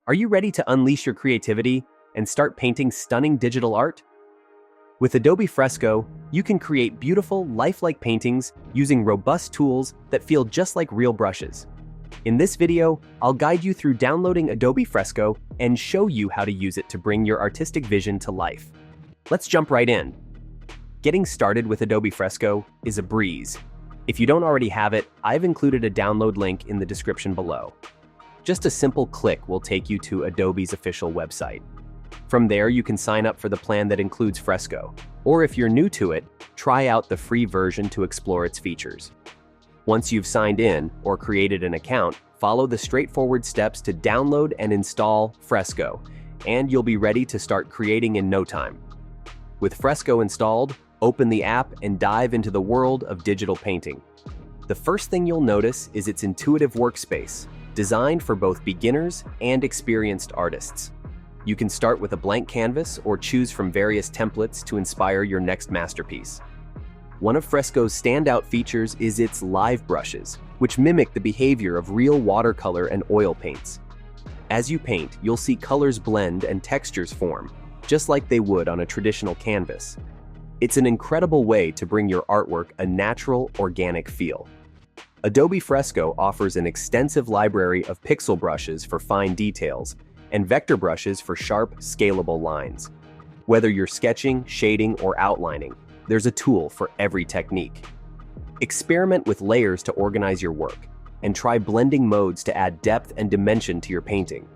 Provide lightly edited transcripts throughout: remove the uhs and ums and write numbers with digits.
Are you ready to unleash your creativity and start painting stunning digital art? With Adobe Fresco, you can create beautiful, lifelike paintings using robust tools that feel just like real brushes. In this video, I'll guide you through downloading Adobe Fresco and show you how to use it to bring your artistic vision to life. Let's jump right in. Getting started with Adobe Fresco is a breeze. If you don't already have it, I've included a download link in the description below. Just a simple click will take you to Adobe's official website. From there, you can sign up for the plan that includes Fresco, or if you're new to it, try out the free version to explore its features. Once you've signed in or created an account, follow the straightforward steps to download and install Fresco, and you'll be ready to start creating in no time. With Fresco installed, open the app and dive into the world of digital painting. The first thing you'll notice is its intuitive workspace, designed for both beginners and experienced artists. You can start with a blank canvas or choose from various templates to inspire your next masterpiece. One of Fresco's standout features is its live brushes, which mimic the behavior of real watercolor and oil paints. As you paint, you'll see colors blend and textures form, just like they would on a traditional canvas. It's an incredible way to bring your artwork a natural, organic feel. Adobe Fresco offers an extensive library of pixel brushes for fine details and vector brushes for sharp, scalable lines. Whether you're sketching, shading, or outlining, there's a tool for every technique. Experiment with layers to organize your work, and try blending modes to add depth and dimension to your painting.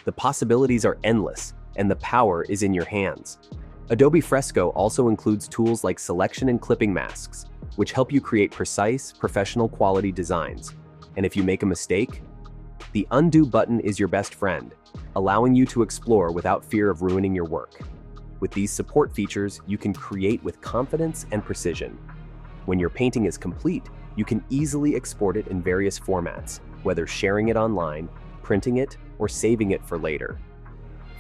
The possibilities are endless, and the power is in your hands. Adobe Fresco also includes tools like selection and clipping masks, which help you create precise, professional quality designs. And if you make a mistake, the undo button is your best friend, allowing you to explore without fear of ruining your work. With these support features, you can create with confidence and precision. When your painting is complete, you can easily export it in various formats, whether sharing it online, printing it, or saving it for later.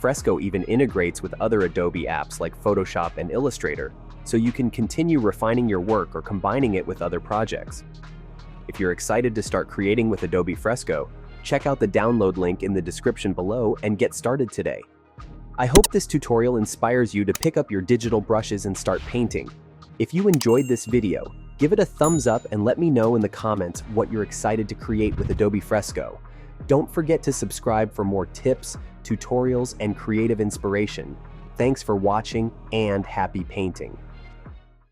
Fresco even integrates with other Adobe apps like Photoshop and Illustrator, so you can continue refining your work or combining it with other projects. If you're excited to start creating with Adobe Fresco, check out the download link in the description below and get started today. I hope this tutorial inspires you to pick up your digital brushes and start painting. If you enjoyed this video, give it a thumbs up and let me know in the comments what you're excited to create with Adobe Fresco. Don't forget to subscribe for more tips, tutorials, and creative inspiration. Thanks for watching and happy painting.